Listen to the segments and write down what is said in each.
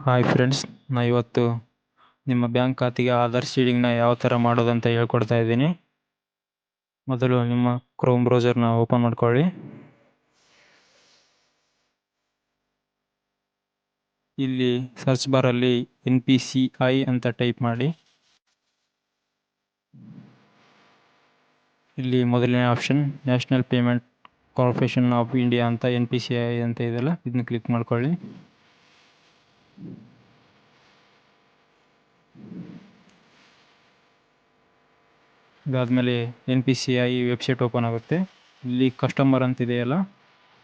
Hi friends, ನಾನು ಇವತ್ತು ನಿಮ್ಮ ಬ್ಯಾಂಕ್ ಖಾತೆಗೆ ಆಧಾರ್ ಸೀಡಿಂಗ್ನ ಯಾವ ಥರ ಮಾಡೋದಂತ ಹೇಳ್ಕೊಡ್ತಾ ಇದ್ದೀನಿ. ಮೊದಲು ನಿಮ್ಮ ಕ್ರೋಮ್ ಬ್ರೌಸರ್ನ ಓಪನ್ ಮಾಡ್ಕೊಳ್ಳಿ. ಇಲ್ಲಿ ಸರ್ಚ್ ಬಾರಲ್ಲಿ NPCI ಅಂತ ಟೈಪ್ ಮಾಡಿ. ಇಲ್ಲಿ ಮೊದಲನೇ option national payment corporation of India ಅಂತ NPCI ಅಂತ ಇದೆಯಲ್ಲ, ಇದನ್ನ ಕ್ಲಿಕ್ ಮಾಡ್ಕೊಳ್ಳಿ. ಇದಾದಮೇಲೆ NPCI ವೆಬ್ಸೈಟ್ ಓಪನ್ ಆಗುತ್ತೆ. ಇಲ್ಲಿ ಕಸ್ಟಮರ್ ಅಂತಿದೆಯಲ್ಲ,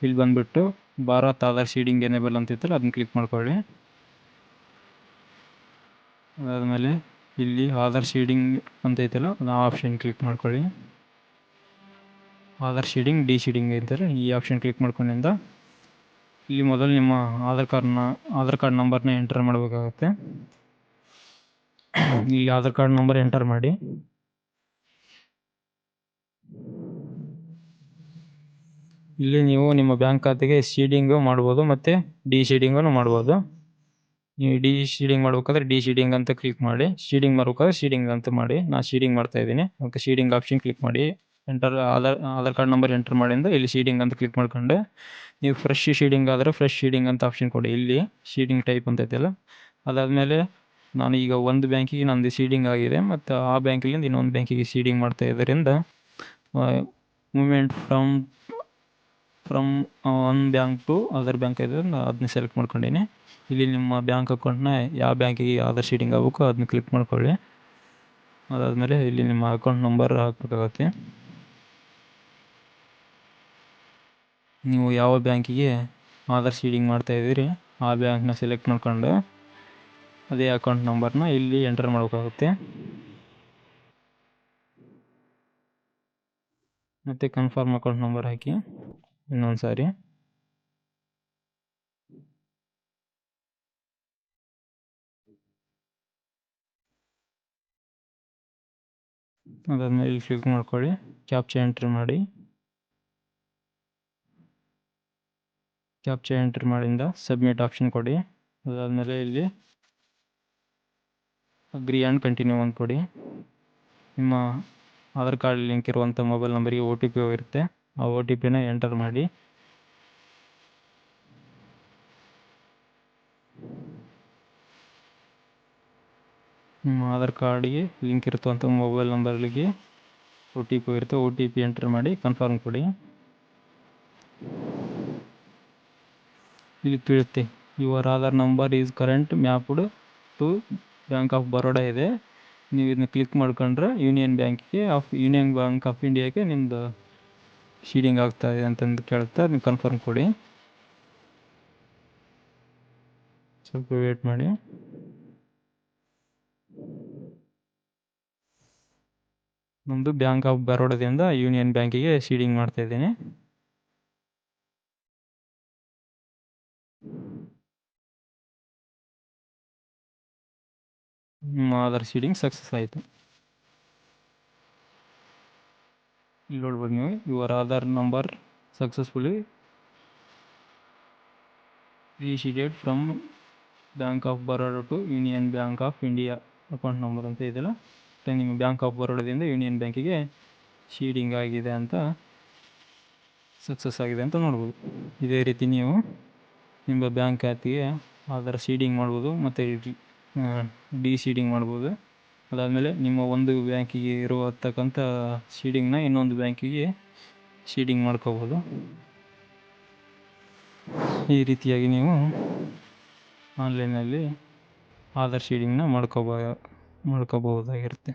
ಇಲ್ಲಿ ಬಂದುಬಿಟ್ಟು ಭಾರತ್ ಆಧಾರ್ ಸೀಡಿಂಗ್ ಎನೇಬಲ್ ಅಂತಿತ್ತಲ್ಲ, ಅದನ್ನ ಕ್ಲಿಕ್ ಮಾಡ್ಕೊಳ್ಳಿ. ಅದಾದಮೇಲೆ ಇಲ್ಲಿ ಆಧಾರ್ ಸೀಡಿಂಗ್ ಅಂತ ಐತಲ್ಲ, ಆ ಆಪ್ಷನ್ ಕ್ಲಿಕ್ ಮಾಡ್ಕೊಳ್ಳಿ. ಆಧಾರ್ ಸೀಡಿಂಗ್ ಡಿ ಸೀಡಿಂಗ್ ಐತಲ್ಲ, ಈ ಆಪ್ಷನ್ ಕ್ಲಿಕ್ ಮಾಡ್ಕೊಂಡಿಂದ ಇಲ್ಲಿ ಮೊದಲು ನಿಮ್ಮ ಆಧಾರ್ ಕಾರ್ಡ್ ನಂಬರ್ನ ಎಂಟರ್ ಮಾಡಬೇಕಾಗುತ್ತೆ. ಈ ಆಧಾರ್ ಕಾರ್ಡ್ ನಂಬರ್ ಎಂಟರ್ ಮಾಡಿ. ಇಲ್ಲಿ ನೀವು ನಿಮ್ಮ ಬ್ಯಾಂಕ್ ಖಾತೆಗೆ ಸೀಡಿಂಗು ಮಾಡ್ಬೋದು ಮತ್ತು ಡಿ ಸೀಡಿಂಗನ್ನು ಮಾಡ್ಬೋದು. ನೀವು ಡಿ ಸೀಡಿಂಗ್ ಮಾಡ್ಬೇಕಾದ್ರೆ ಡಿ ಸೀಡಿಂಗ್ ಅಂತ ಕ್ಲಿಕ್ ಮಾಡಿ, ಸೀಡಿಂಗ್ ಮಾಡ್ಬೇಕಾದ್ರೆ ಸೀಡಿಂಗ್ ಅಂತ ಮಾಡಿ. ನಾನು ಸೀಡಿಂಗ್ ಮಾಡ್ತಾ ಇದ್ದೀನಿ. ಓಕೆ, ಸೀಡಿಂಗ್ ಆಪ್ಷನ್ ಕ್ಲಿಕ್ ಮಾಡಿ. ಆಧಾರ್ ಕಾರ್ಡ್ ನಂಬರ್ ಎಂಟರ್ ಮಾಡಿಂದ ಇಲ್ಲಿ ಸೀಡಿಂಗ್ ಅಂತ ಕ್ಲಿಕ್ ಮಾಡ್ಕೊಂಡು, ನೀವು ಫ್ರೆಶ್ ಸೀಡಿಂಗ್ ಆದರೆ ಫ್ರೆಶ್ ಸೀಡಿಂಗ್ ಅಂತ ಆಪ್ಷನ್ ಕೊಡಿ. ಇಲ್ಲಿ ಸೀಡಿಂಗ್ ಟೈಪ್ ಅಂತ ಐತಲ್ಲ, ಅದಾದಮೇಲೆ ನಾನು ಈಗ ಒಂದು ಬ್ಯಾಂಕಿಗೆ ನಂದು ಸೀಡಿಂಗ್ ಆಗಿದೆ ಮತ್ತು ಆ ಬ್ಯಾಂಕಿಂದ ಇನ್ನೊಂದು ಬ್ಯಾಂಕಿಗೆ ಸೀಡಿಂಗ್ ಮಾಡ್ತಾ ಇದ್ದರಿಂದ movement from one bank to other bank ಇದೆ, ಅದನ್ನ ಸೆಲೆಕ್ಟ್ ಮಾಡ್ಕೊಂಡೀನಿ. ಇಲ್ಲಿ ನಿಮ್ಮ ಬ್ಯಾಂಕ್ ಅಕೌಂಟ್ನ ಯಾವ ಬ್ಯಾಂಕಿಗೆ ಆಧಾರ್ ಸೀಡಿಂಗ್ ಆಗಬೇಕು ಅದನ್ನ ಕ್ಲಿಕ್ ಮಾಡ್ಕೊಳ್ಳಿ. ಅದಾದಮೇಲೆ ಇಲ್ಲಿ ನಿಮ್ಮ ಅಕೌಂಟ್ ನಂಬರ್ ಹಾಕಬೇಕಾಗತ್ತೆ. ನೀವು ಯಾವ ಬ್ಯಾಂಕಿಗೆ ಆಧಾರ್ ಸೀಡಿಂಗ್ ಮಾಡ್ತಾಯಿದ್ದೀರಿ ಆ ಬ್ಯಾಂಕ್ನ ಸೆಲೆಕ್ಟ್ ಮಾಡ್ಕೊಂಡು ಅದೇ ಅಕೌಂಟ್ ನಂಬರ್ನ ಇಲ್ಲಿ ಎಂಟರ್ ಮಾಡಬೇಕಾಗುತ್ತೆ. ಮತ್ತು ಕನ್ಫರ್ಮ್ ಅಕೌಂಟ್ ನಂಬರ್ ಹಾಕಿ ಇನ್ನೊಂದು ಸಾರಿ. ಅದಾದಮೇಲೆ ಇಲ್ಲಿ ಕ್ಲಿಕ್ ಮಾಡ್ಕೊಳ್ಳಿ, ಕ್ಯಾಪ್ಚಾ ಎಂಟ್ರಿ ಮಾಡಿ. ಕ್ಯಾಪ್ಚಾ ಎಂಟ್ರಿ ಮಾಡಿಂದ ಸಬ್ಮಿಟ್ ಆಪ್ಷನ್ ಕೊಡಿ. ಅದಾದಮೇಲೆ ಇಲ್ಲಿ ಅಗ್ರಿ ಆ್ಯಂಡ್ ಕಂಟಿನ್ಯೂ ಅಂತ ಕೊಡಿ. ನಿಮ್ಮ ಆಧಾರ್ ಕಾರ್ಡ್ ಲಿಂಕ್ ಇರುವಂಥ ಮೊಬೈಲ್ ನಂಬರಿಗೆ OTP ಇರುತ್ತೆ, ಆ OTPನ ಎಂಟರ್ ಮಾಡಿ. ನಿಮ್ಮ ಆಧಾರ್ ಕಾರ್ಡಿಗೆ ಲಿಂಕ್ ಇರುತ್ತಂಥ ಮೊಬೈಲ್ ನಂಬರ್ಗೆ OTP ಇರುತ್ತೆ, OTP ಎಂಟರ್ ಮಾಡಿ ಕನ್ಫರ್ಮ್ ಕೊಡಿ. ಇಲ್ಲಿ ಬೀಳುತ್ತೆ, your Aadhaar number is current mapped to bank of Baroda ಇದೆ. ನೀವು ಇದನ್ನ ಕ್ಲಿಕ್ ಮಾಡ್ಕೊಂಡ್ರೆ ಯೂನಿಯನ್ ಬ್ಯಾಂಕ್ ಆಫ್ ಇಂಡಿಯಾಗೆ ನಿಮ್ಮದು ಸೀಡಿಂಗ್ ಆಗ್ತಾಯಿದೆ ಅಂತಂದು ಕೇಳುತ್ತೆ, ಅದನ್ನ ಕನ್ಫರ್ಮ್ ಕೊಡಿ. ಸ್ವಲ್ಪ ವೇಟ್ ಮಾಡಿ. ನಮ್ಮದು ಬ್ಯಾಂಕ್ ಆಫ್ ಬರೋಡಾದಿಂದ ಯೂನಿಯನ್ ಬ್ಯಾಂಕಿಗೆ ಸೀಡಿಂಗ್ ಮಾಡ್ತಾಯಿದ್ದೀನಿ. ನಿಮ್ಮ ಆಧಾರ್ ಸೀಡಿಂಗ್ ಸಕ್ಸಸ್ ಆಯಿತು. ಇಲ್ಲಿ ನೋಡ್ಬೋದು ನೀವು, your Aadhaar number successfully reseeded from Bank of Baroda to Union Bank of India account number ಅಂತ ಇದೆಯಲ್ಲ, ನಿಮ್ಮ ಬ್ಯಾಂಕ್ ಆಫ್ ಬರೋಡಾದಿಂದ ಯೂನಿಯನ್ ಬ್ಯಾಂಕಿಗೆ ಸೀಡಿಂಗ್ ಆಗಿದೆ ಅಂತ, ಸಕ್ಸಸ್ ಆಗಿದೆ ಅಂತ ನೋಡ್ಬೋದು. ಇದೇ ರೀತಿ ನೀವು ನಿಮ್ಮ ಬ್ಯಾಂಕ್ ಖಾತೆಗೆ ಆಧಾರ್ ಸೀಡಿಂಗ್ ಮಾಡ್ಬೋದು ಮತ್ತು ಡಿ ಸೀಡಿಂಗ್ ಮಾಡ್ಬೋದು. ಅದಾದಮೇಲೆ ನಿಮ್ಮ ಒಂದು ಬ್ಯಾಂಕಿಗೆ ಇರತಕ್ಕಂಥ ಸೀಡಿಂಗ್ನ ಇನ್ನೊಂದು ಬ್ಯಾಂಕಿಗೆ ಸೀಡಿಂಗ್ ಮಾಡ್ಕೋಬೋದು. ಈ ರೀತಿಯಾಗಿ ನೀವು ಆನ್ಲೈನಲ್ಲಿ ಆಧಾರ್ ಸೀಡಿಂಗ್ನ ಮಾಡ್ಕೋಬಹುದಾಗಿರುತ್ತೆ.